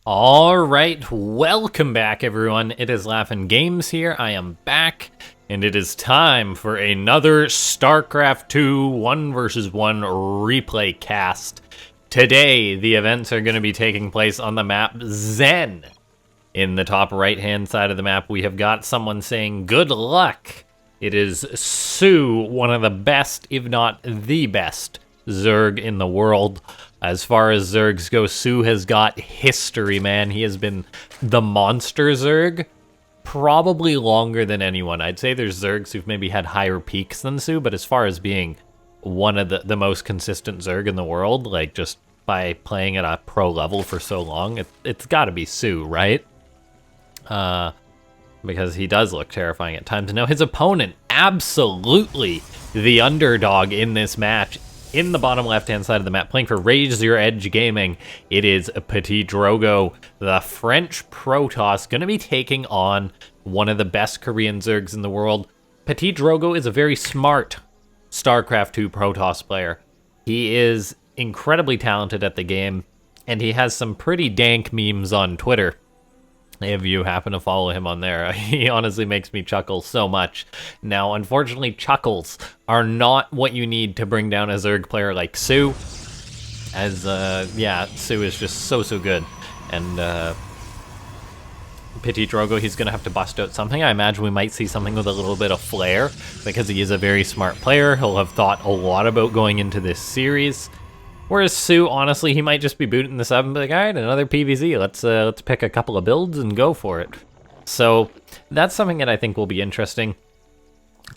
Alright, welcome back everyone. It is LaughNgamez here. I am back, and it is time for another Starcraft 2 1 vs 1 replay cast. Today, the events are going to be taking place on the map Zen. In the top right-hand side of the map, we have got someone saying, "Good luck." It is soO, one of the best, if not the best, Zerg in the world. As far as Zergs go, soO has got history, man. He has been the monster Zerg probably longer than anyone. I'd say there's Zergs who've maybe had higher peaks than soO, but as far as being one of the most consistent Zerg in the world, like just by playing at a pro level for so long, it's got to be soO, right? Because he does look terrifying at times. Now, his opponent, absolutely the underdog in this match, in the bottom left-hand side of the map, playing for Raise Your Edge Gaming, it is PtitDrogo, the French Protoss, going to be taking on one of the best Korean Zergs in the world. PtitDrogo is a very smart Starcraft 2 Protoss player. He is incredibly talented at the game, and he has some pretty dank memes on Twitter. If you happen to follow him on there, he honestly makes me chuckle so much. Now, unfortunately, chuckles are not what you need to bring down a Zerg player like soO. As, yeah, soO is just so good. And, PtitDrogo, he's gonna have to bust out something. I imagine we might see something with a little bit of flair, because he is a very smart player. He'll have thought a lot about going into this series. Whereas soO, honestly, he might just be booting this up and be like, alright, another PvZ, let's pick a couple of builds and go for it. So, that's something that I think will be interesting.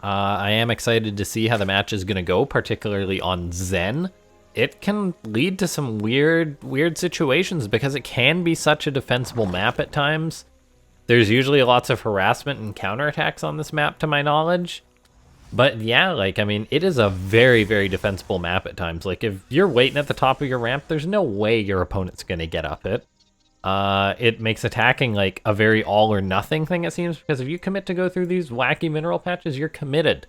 I am excited to see how the match is going to go, particularly on Zen. It can lead to some weird situations, because it can be such a defensible map at times. There's usually lots of harassment and counterattacks on this map, to my knowledge. But yeah, like, I mean, it is a very defensible map at times. Like, if you're waiting at the top of your ramp, there's no way your opponent's going to get up it. It makes attacking, like, a very all-or-nothing thing, it seems, because if you commit to go through these wacky mineral patches, you're committed.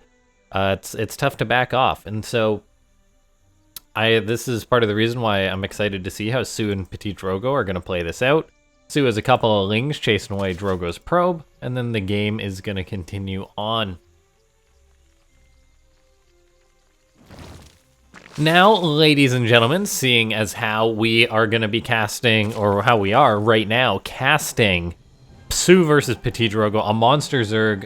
It's tough to back off, and so this is part of the reason why I'm excited to see how soO and PtitDrogo are going to play this out. soO has a couple of lings chasing away Drogo's probe, and then the game is going to continue on. Now, ladies and gentlemen, seeing as how we are going to be casting, or how we are right now, casting soO versus PtitDrogo, a monster Zerg,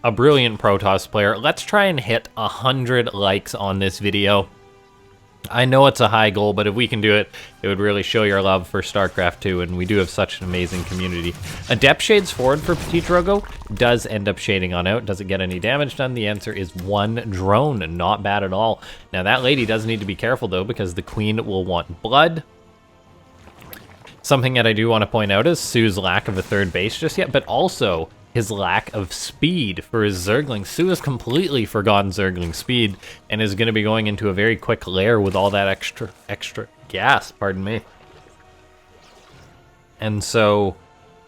a brilliant Protoss player, let's try and hit 100 likes on this video. I know it's a high goal, but if we can do it, it would really show your love for StarCraft 2, and we do have such an amazing community. A depth shades forward for PtitDrogo does end up shading on out. Does it get any damage done? The answer is 1 drone. Not bad at all. Now, that lady does need to be careful, though, because the queen will want blood. Something that I do want to point out is soO's lack of a third base just yet, but also his lack of speed for his Zergling. soO has completely forgotten Zergling speed and is going to be going into a very quick lair with all that extra gas, pardon me. And so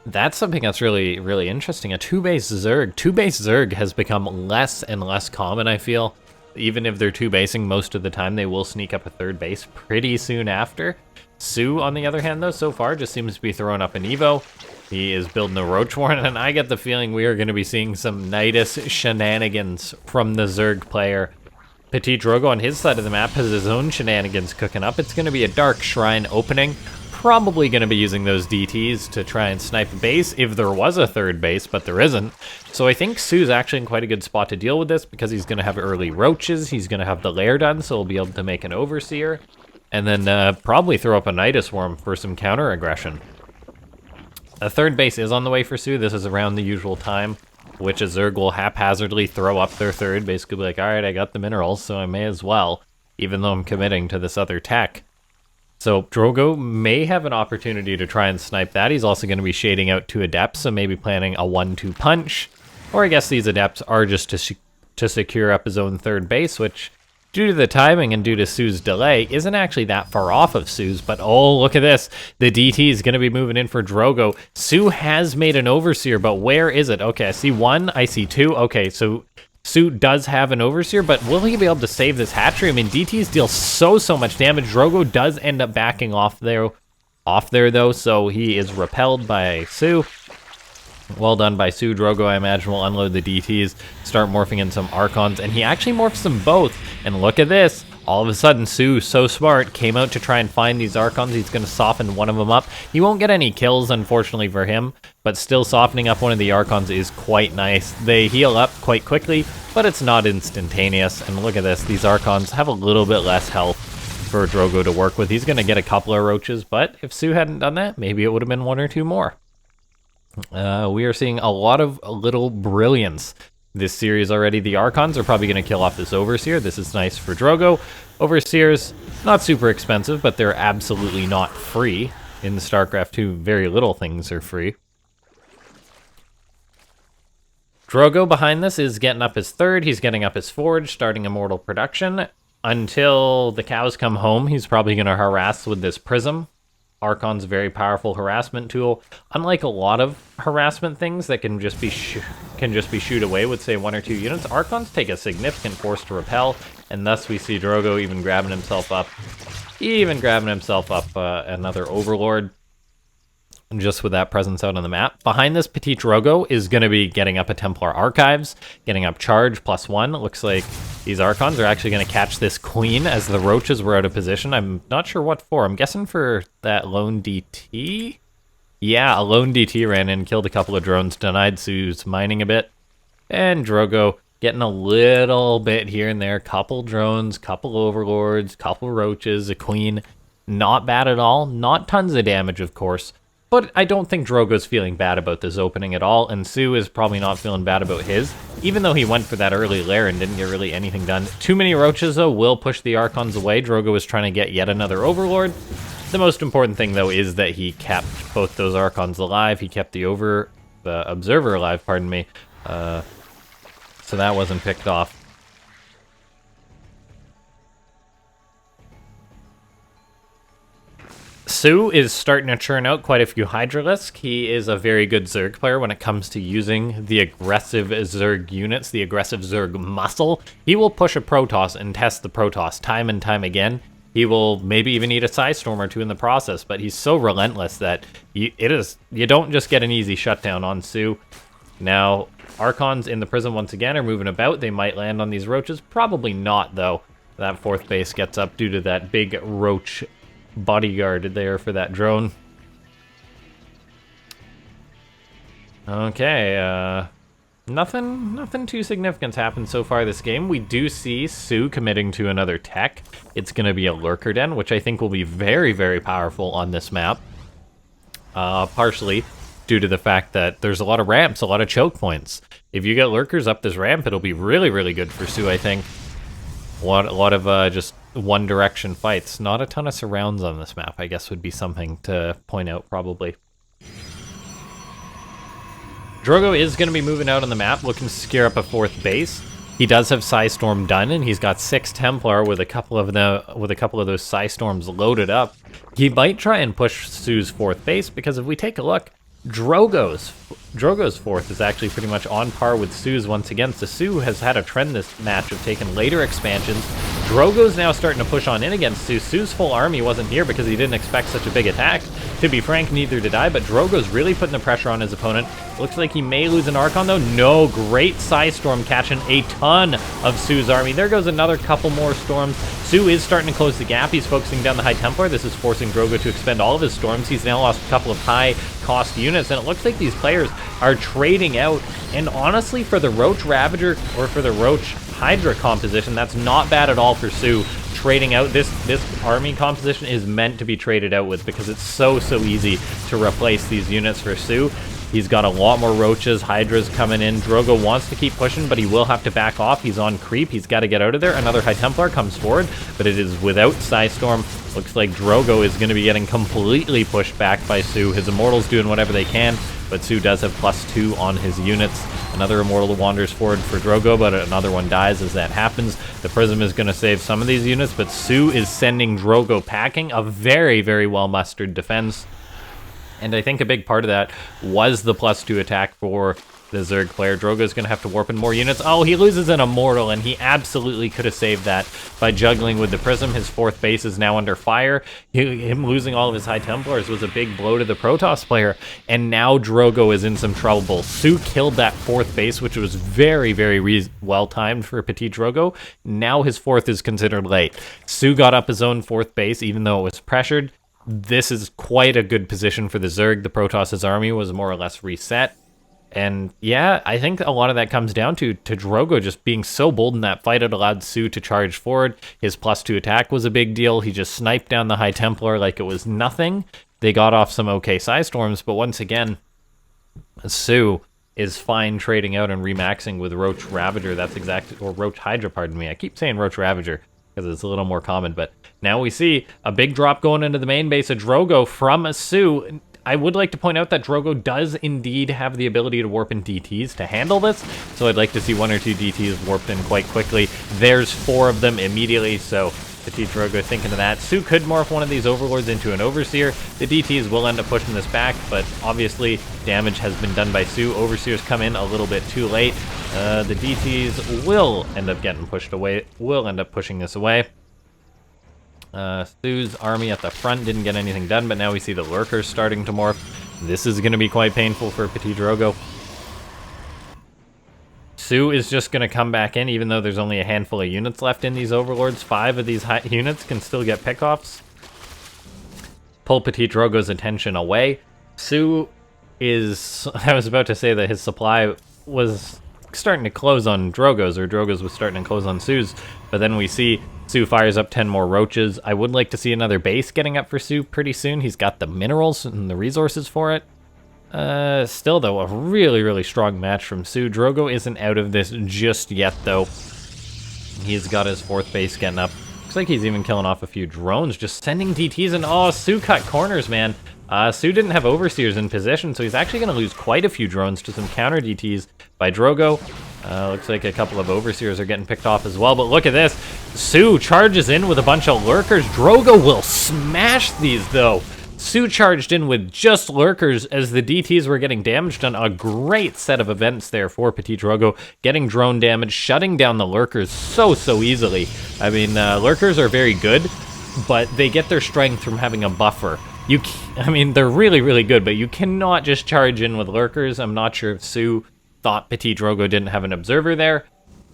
that's something that's really interesting. A two-base Zerg has become less and less common, I feel. Even if they're two-basing, most of the time they will sneak up a third base pretty soon after. soO, on the other hand, though, so far just seems to be throwing up an Evo. He is building a Roach Warren, and I get the feeling we are going to be seeing some Nidus shenanigans from the Zerg player. PtitDrogo on his side of the map has his own shenanigans cooking up. It's going to be a Dark Shrine opening. Probably going to be using those DTs to try and snipe a base if there was a third base, but there isn't. So I think soO's actually in quite a good spot to deal with this, because he's going to have early Roaches, he's going to have the lair done, so he'll be able to make an Overseer, and then probably throw up a Nidus Swarm for some counter aggression. A third base is on the way for soO. This is around the usual time, which a Zerg will haphazardly throw up their third, basically be like, alright, I got the minerals, so I may as well, even though I'm committing to this other tech. So Drogo may have an opportunity to try and snipe that. He's also going to be shading out 2 Adepts, so maybe planning a 1-2 punch. Or I guess these Adepts are just to secure up his own third base, which, due to the timing and due to soO's delay, isn't actually that far off of soO's, but oh, look at this. The DT is going to be moving in for Drogo. soO has made an Overseer, but where is it? Okay, I see 1, I see 2. Okay, so soO does have an Overseer, but will he be able to save this hatchery? I mean, DTs deal so much damage. Drogo does end up backing off there off there, though, so he is repelled by soO. Well done by PtitDrogo. I imagine will unload the DTs, start morphing in some Archons, and he actually morphs them both. And look at this. All of a sudden, soO, so smart, came out to try and find these Archons. He's going to soften one of them up. He won't get any kills, unfortunately, for him, but still softening up one of the Archons is quite nice. They heal up quite quickly, but it's not instantaneous. And look at this. These Archons have a little bit less health for Drogo to work with. He's going to get a couple of roaches, but if soO hadn't done that, maybe it would have been one or two more. We are seeing a lot of little brilliance this series already. The Archons are probably going to kill off this Overseer. This is nice for Drogo. Overseers, not super expensive, but they're absolutely not free. In StarCraft 2, very little things are free. Drogo behind this is getting up his third. He's getting up his forge, starting Immortal production. Until the cows come home, he's probably going to harass with this Prism. Archon's a very powerful harassment tool. Unlike a lot of harassment things that can just be shoot away with, say, 1 or 2 units, Archons take a significant force to repel, and thus we see Drogo even grabbing himself up another Overlord. And just with that presence out on the map. Behind this, PtitDrogo is going to be getting up a Templar Archives, getting up Charge +1. It looks like these Archons are actually going to catch this Queen as the Roaches were out of position. I'm not sure what for. I'm guessing for that lone DT? Yeah, a lone DT ran in, killed a couple of drones, denied soO's mining a bit. And Drogo getting a little bit here and there. Couple drones, couple Overlords, couple Roaches, a Queen. Not bad at all. Not tons of damage, of course. But I don't think Drogo's feeling bad about this opening at all, and soO is probably not feeling bad about his, even though he went for that early lair and didn't get really anything done. Too many Roaches, though, will push the Archons away. Drogo is trying to get yet another Overlord. The most important thing, though, is that he kept both those Archons alive. He kept the Observer alive, pardon me, so that wasn't picked off. soO is starting to churn out quite a few Hydralisk. He is a very good Zerg player when it comes to using the aggressive Zerg units, the aggressive Zerg muscle. He will push a Protoss and test the Protoss time and time again. He will maybe even eat a Psystorm or two in the process, but he's so relentless that you don't just get an easy shutdown on soO. Now, Archons in the Prism once again are moving about. They might land on these Roaches. Probably not, though. That 4th base gets up due to that big Roach bodyguard there for that drone. Okay, nothing too significant's happened so far this game. We do see soO committing to another tech. It's going to be a Lurker Den, which I think will be very, very powerful on this map. Partially due to the fact that there's a lot of ramps, a lot of choke points. If you get Lurkers up this ramp, it'll be really, really good for soO, I think. A lot of just one direction fights. Not a ton of surrounds on this map, I guess would be something to point out probably. Drogo is going to be moving out on the map, looking to secure up a 4th base. He does have Psystorm done, and he's got 6 Templar with a couple of those Psystorms loaded up. He might try and push soO's 4th base, because if we take a look, Drogo's 4th is actually pretty much on par with soO's once again. So soO has had a trend this match of taking later expansions. Drogo's now starting to push on in against soO. soO's full army wasn't here because he didn't expect such a big attack. To be frank, neither did I, but Drogo's really putting the pressure on his opponent. Looks like he may lose an Archon, though. No, great Psystorm catching a ton of soO's army. There goes another couple more storms. soO is starting to close the gap. He's focusing down the High Templar. This is forcing Drogo to expend all of his storms. He's now lost a couple of high-cost units, and it looks like these players are trading out. And honestly, for the Roach Ravager or for the Roach Hydra composition, that's not bad at all for soO. Trading out this army composition is meant to be traded out with because it's so easy to replace these units for soO. He's got a lot more Roaches, Hydras coming in. Drogo wants to keep pushing, but he will have to back off. He's on creep. He's got to get out of there. Another High Templar comes forward, but it is without Psystorm. Looks like Drogo is going to be getting completely pushed back by soO. His Immortals doing whatever they can, but soO does have +2 on his units. Another Immortal wanders forward for Drogo, but another one dies as that happens. The Prism is going to save some of these units, but soO is sending Drogo packing. A very, very well-mustered defense. And I think a big part of that was the +2 attack for the Zerg player. Drogo's going to have to warp in more units. Oh, he loses an Immortal, and he absolutely could have saved that by juggling with the Prism. His 4th base is now under fire. Him losing all of his High Templars was a big blow to the Protoss player, and now Drogo is in some trouble. soO killed that 4th base, which was very, very well-timed for PtitDrogo. Now his 4th is considered late. soO got up his own 4th base, even though it was pressured. This is quite a good position for the Zerg. The Protoss' army was more or less reset. And yeah, I think a lot of that comes down to Drogo just being so bold in that fight. It allowed soO to charge forward. His +2 attack was a big deal. He just sniped down the High Templar like it was nothing. They got off some okay Psystorms, but once again, soO is fine trading out and remaxing with Roach Ravager. That's exactly, or Roach Hydra, pardon me. I keep saying Roach Ravager because it's a little more common, but now we see a big drop going into the main base of Drogo from a soO. I would like to point out that Drogo does indeed have the ability to warp in DTs to handle this, so I'd like to see 1 or 2 DTs warped in quite quickly. There's 4 of them immediately, so PtitDrogo thinking of that. soO could morph one of these Overlords into an Overseer. The DTs will end up pushing this back, but obviously damage has been done by soO. Overseers come in a little bit too late. The DTs will end up getting pushed away, will end up pushing this away. soO's army at the front didn't get anything done, but now we see the Lurkers starting to morph. This is going to be quite painful for PtitDrogo. soO is just going to come back in, even though there's only a handful of units left in these Overlords. 5 of these units can still get pickoffs. Pull PtitDrogo's attention away. soO is... I was about to say that his supply was starting to close on Drogo's, or Drogo's was starting to close on soO's, but then we see soO fires up 10 more Roaches. I would like to see another base getting up for soO pretty soon. He's got the minerals and the resources for it. Still, though, a really, really strong match from soO. Drogo isn't out of this just yet, though. He's got his 4th base getting up. Looks like he's even killing off a few drones, just sending DTs, and oh, soO cut corners, man. soO didn't have Overseers in position, so he's actually going to lose quite a few drones to some counter DTs by Drogo. Looks like a couple of Overseers are getting picked off as well, but look at this. soO charges in with a bunch of Lurkers. Drogo will smash these, though. soO charged in with just Lurkers as the DTs were getting damaged on a great set of events there for PtitDrogo, getting drone damage, shutting down the Lurkers so easily. I mean, Lurkers are very good, but they get their strength from having a buffer. I mean, they're really, really good, but you cannot just charge in with Lurkers. I'm not sure if soO thought PtitDrogo didn't have an observer there.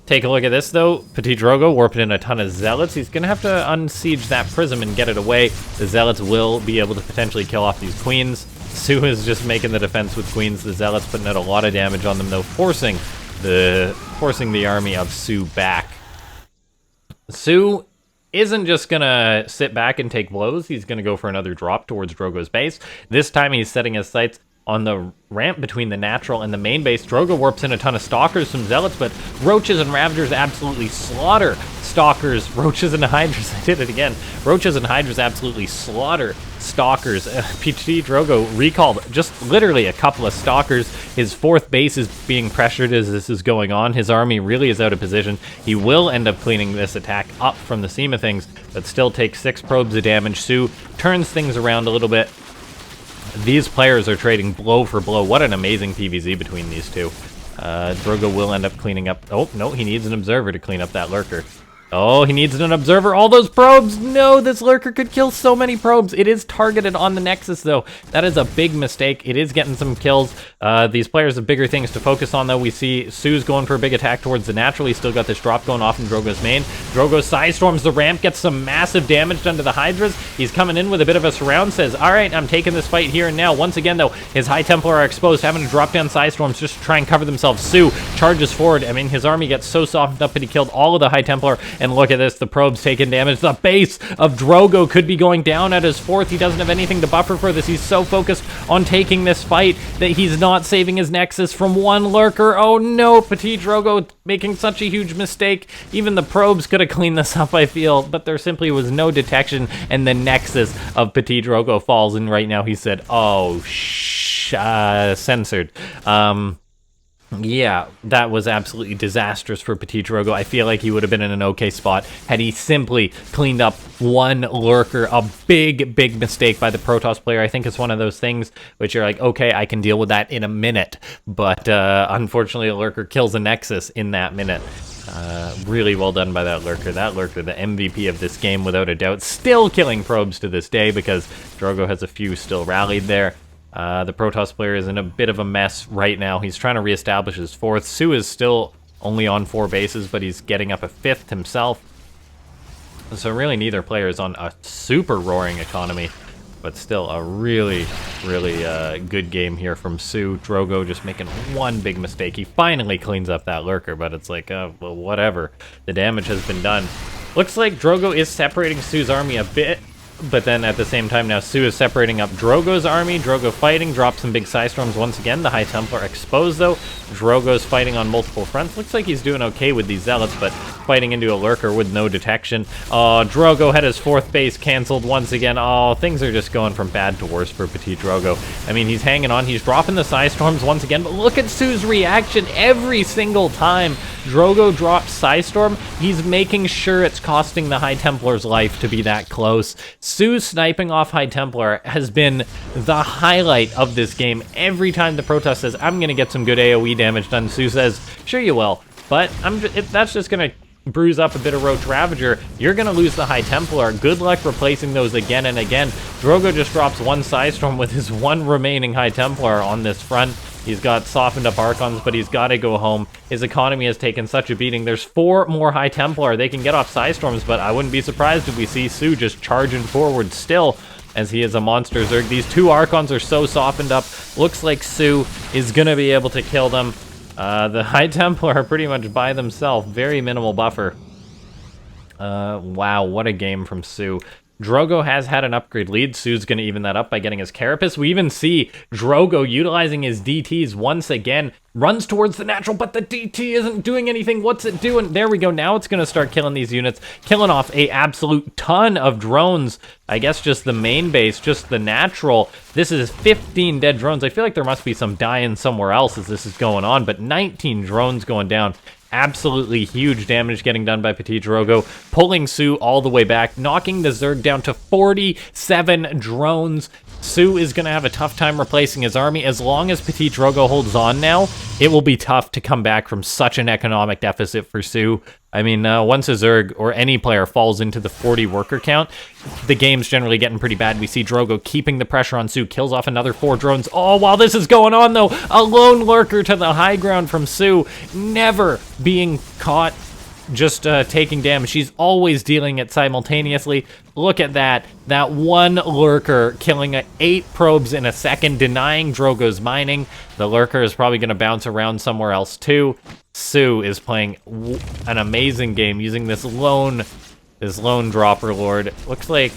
Take a look at this, though. PtitDrogo warping in a ton of Zealots. He's going to have to unsiege that Prism and get it away. The Zealots will be able to potentially kill off these Queens. soO is just making the defense with Queens. The Zealots putting out a lot of damage on them, though, forcing the army of soO back. soO isn't just going to sit back and take blows. He's going to go for another drop towards Drogo's base. This time he's setting his sights on the ramp between the natural and the main base. Drogo warps in a ton of Stalkers, some Zealots, but Roaches and Ravagers absolutely slaughter Stalkers. Roaches and Hydras, I did it again. Roaches and Hydras absolutely slaughter Stalkers. PtitDrogo recalled just literally a couple of Stalkers. His 4th base is being pressured as this is going on. His army really is out of position. He will end up cleaning this attack up from the seam of things, but still takes 6 probes of damage. soO turns things around a little bit. These players are trading blow for blow. What an amazing PvZ between these two. Drogo will end up cleaning up... Oh, no, he needs an observer to clean up that Lurker. Oh, he needs an observer. All those probes! No, this Lurker could kill so many probes. It is targeted on the Nexus, though. That is a big mistake. It is getting some kills. These players have bigger things to focus on, though. We see soO's going for a big attack towards the natural. He's still got this drop going off in Drogo's main. Drogo Psystorms the ramp, gets some massive damage done to the Hydras. He's coming in with a bit of a surround, says, all right, I'm taking this fight here and now. Once again, though, his High Templar are exposed, having to drop down Psystorms just to try and cover themselves. soO charges forward. I mean, his army gets so softened up, but he killed all of the High Templar. And look at this, the probes taking damage. The base of Drogo could be going down at his 4th. He doesn't have anything to buffer for this. He's so focused on taking this fight that he's not saving his Nexus from one Lurker. Oh no, PtitDrogo making such a huge mistake. Even the probes could have cleaned this up, I feel, but there simply was no detection, and the Nexus of PtitDrogo falls, and right now he said, oh, censored. Yeah, that was absolutely disastrous for PtitDrogo. I feel like he would have been in an okay spot had he simply cleaned up one lurker. A big, big mistake by the Protoss player. I think it's one of those things which you're like, okay, I can deal with that in a minute. But unfortunately, a lurker kills a Nexus in that minute. Really well done by that lurker. That lurker, the MVP of this game without a doubt. Still killing probes to this day because Drogo has a few still rallied there. The Protoss player is in a bit of a mess right now. He's trying to reestablish his fourth. soO is still only on 4 bases, but he's getting up a 5th himself. So really neither player is on a super roaring economy, but still a really, really good game here from soO. Drogo just making one big mistake. He finally cleans up that lurker, but it's like, well, whatever. The damage has been done. Looks like Drogo is separating soO's army a bit, but then at the same time now soO is separating up Drogo's army. Drogo fighting, drops some big Psystorms once again. The High Templar exposed though. Drogo's fighting on multiple fronts. Looks like he's doing okay with these Zealots, but fighting into a lurker with no detection. Oh, Drogo had his 4th base canceled once again. Oh, things are just going from bad to worse for PtitDrogo. I mean, he's hanging on. He's dropping the Psystorms once again, but look at soO's reaction every single time Drogo drops Psystorm. He's making sure it's costing the High Templar's life to be that close. soO sniping off High Templar has been the highlight of this game. Every time the Protoss says, I'm going to get some good AoE damage done, soO says, sure you will, but that's just going to bruise up a bit of Roach Ravager. You're going to lose the High Templar. Good luck replacing those again and again. Drogo just drops one Psystorm with his one remaining High Templar on this front. He's got softened up Archons, but he's got to go home. His economy has taken such a beating. There's 4 more High Templar. They can get off Psystorms, but I wouldn't be surprised if we see soO just charging forward still, as he is a monster Zerg. These 2 Archons are so softened up. Looks like soO is going to be able to kill them. The High Templar are pretty much by themselves. Very minimal buffer. Wow, what a game from soO. Drogo has had an upgrade lead. soO's going to even that up by getting his Carapace. We even see Drogo utilizing his DTs once again. Runs towards the natural, but the DT isn't doing anything. What's it doing? There we go. Now it's going to start killing these units. Killing off a absolute ton of drones. I guess just the main base, just the natural. This is 15 dead drones. I feel like there must be some dying somewhere else as this is going on, but 19 drones going down. Absolutely huge damage getting done by PtitDrogo, pulling soO all the way back, knocking the Zerg down to 47 drones. soO is going to have a tough time replacing his army. As long as PtitDrogo holds on now, it will be tough to come back from such an economic deficit for soO. I mean, once a Zerg or any player falls into the 40 worker count, the game's generally getting pretty bad. We see Drogo keeping the pressure on soO, kills off another 4 drones. Oh, while this is going on, though, a lone lurker to the high ground from soO, never being caught just taking damage. She's always dealing it simultaneously. Look at that. That one lurker killing 8 probes in a second, denying Drogo's mining. The lurker is probably going to bounce around somewhere else too. soO is playing an amazing game using this lone dropper lord. Looks like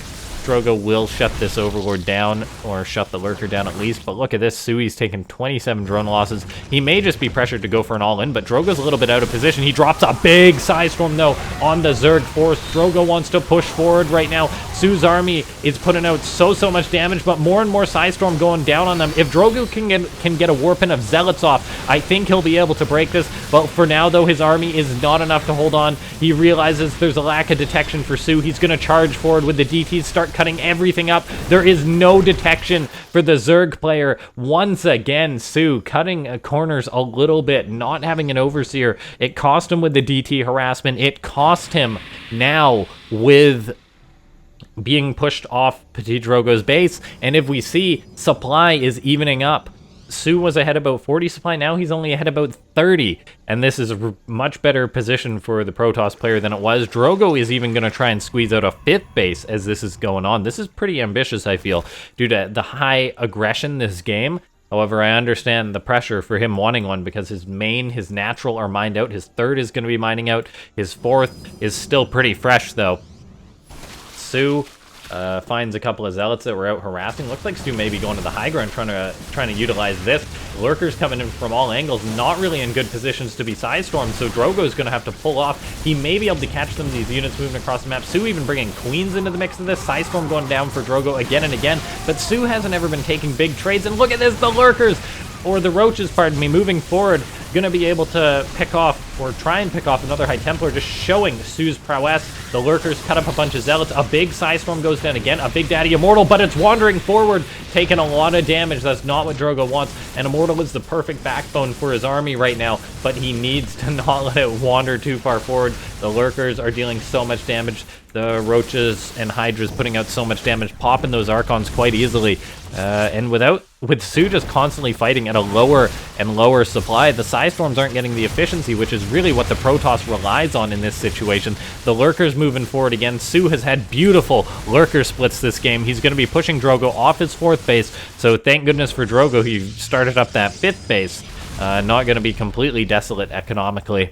Drogo will shut this Overlord down, or shut the Lurker down at least, but look at this, soO's taken 27 drone losses. He may just be pressured to go for an all-in, but Drogo's a little bit out of position. He drops a big Psystorm, though, on the Zerg force. Drogo wants to push forward right now. soO's army is putting out so much damage, but more and more Psystorm going down on them. If Drogo can get a Warpin of Zealots off, I think he'll be able to break this, but for now, though, his army is not enough to hold on. He realizes there's a lack of detection for soO. He's going to charge forward with the DTs, start cutting everything up. There is no detection for the Zerg player. Once again, soO cutting corners a little bit, not having an Overseer. It cost him with the DT harassment. It cost him now with being pushed off PtitDrogo's base. And if we see, supply is evening up. soO was ahead about 40 supply, now he's only ahead about 30, and this is a much better position for the Protoss player than it was. Drogo is even going to try and squeeze out a 5th base as this is going on. This is pretty ambitious, I feel, due to the high aggression this game. However, I understand the pressure for him wanting one because his main, his natural are mined out, his 3rd is going to be mining out, his 4th is still pretty fresh though. soO finds a couple of Zealots that were out harassing. Looks like soO may be going to the high ground trying to utilize this. Lurkers coming in from all angles, not really in good positions to be Psystormed, so Drogo's going to have to pull off. He may be able to catch some of these units moving across the map. soO even bringing Queens into the mix of this. Psystorm going down for Drogo again and again, but soO hasn't ever been taking big trades, and look at this, the Lurkers! Or the Roaches, pardon me, moving forward. gonna be able to pick off, or try and pick off another High Templar, just showing soO's prowess. The Lurkers cut up a bunch of Zealots. A big Psystorm goes down again. A big Daddy Immortal, but it's wandering forward, taking a lot of damage. That's not what Drogo wants. And Immortal is the perfect backbone for his army right now, but he needs to not let it wander too far forward. The Lurkers are dealing so much damage. The Roaches and Hydras putting out so much damage, popping those Archons quite easily. And with soO just constantly fighting at a lower and lower supply, the Psystorms aren't getting the efficiency, which is really what the Protoss relies on in this situation. The Lurkers moving forward again. soO has had beautiful Lurker splits this game. He's going to be pushing Drogo off his 4th base, so thank goodness for Drogo he started up that 5th base. Not going to be completely desolate economically.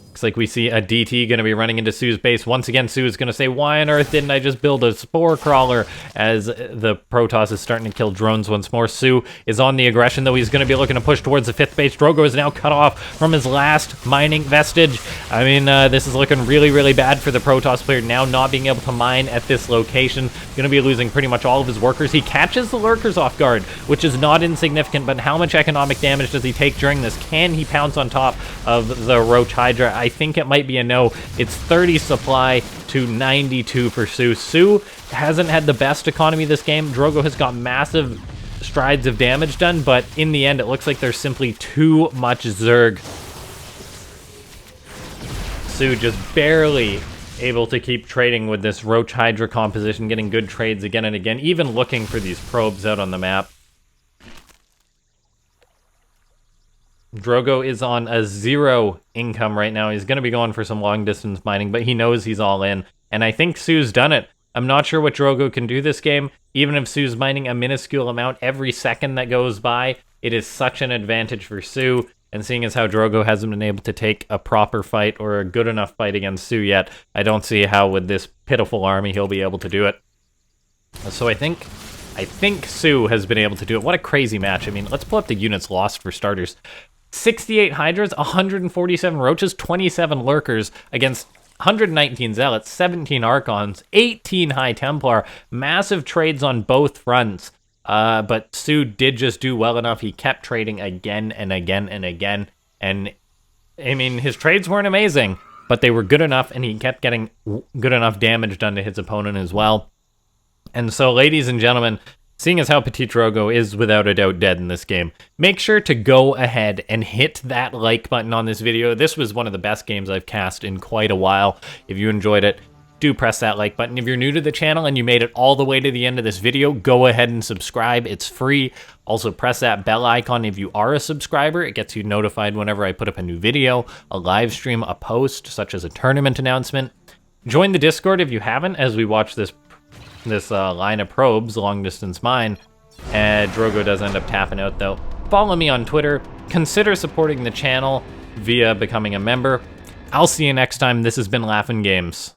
Looks like we see a DT going to be running into soO's base. Once again, soO is going to say, why on earth didn't I just build a Spore Crawler? As the Protoss is starting to kill drones once more. soO is on the aggression, though. He's going to be looking to push towards the 5th base. Drogo is now cut off from his last mining vestige. I mean, this is looking really, really bad for the Protoss player now, not being able to mine at this location. Going to be losing pretty much all of his workers. He catches the Lurkers off guard, which is not insignificant, but how much economic damage does he take during this? Can he pounce on top of the Roach Hydra? I think it might be a no. It's 30 supply to 92 for soO. soO hasn't had the best economy this game. Drogo has got massive strides of damage done, but in the end, it looks like there's simply too much Zerg. soO just barely able to keep trading with this Roach Hydra composition, getting good trades again and again, even looking for these probes out on the map. Drogo is on a 0 income right now. He's going to be going for some long-distance mining, but he knows he's all in. And I think soO's done it. I'm not sure what Drogo can do this game. Even if soO's mining a minuscule amount every second that goes by, it is such an advantage for soO. And seeing as how Drogo hasn't been able to take a proper fight or a good enough fight against soO yet, I don't see how with this pitiful army he'll be able to do it. So I think soO has been able to do it. What a crazy match. I mean, let's pull up the units lost for starters. 68 Hydras, 147 Roaches, 27 Lurkers against 119 Zealots, 17 Archons, 18 High Templar. Massive trades on both fronts. But soO did just do well enough. He kept trading again and again and again. And, I mean, his trades weren't amazing, but they were good enough, and he kept getting good enough damage done to his opponent as well. And so, ladies and gentlemen, seeing as how PtitDrogo is without a doubt dead in this game, make sure to go ahead and hit that like button on this video. This was one of the best games I've cast in quite a while. If you enjoyed it, do press that like button. If you're new to the channel and you made it all the way to the end of this video, go ahead and subscribe. It's free. Also, press that bell icon if you are a subscriber. It gets you notified whenever I put up a new video, a live stream, a post, such as a tournament announcement. Join the Discord if you haven't, as we watch this line of probes, long distance mine. Drogo does end up tapping out though. Follow me on Twitter. Consider supporting the channel via becoming a member. I'll see you next time. This has been LaughNgamez.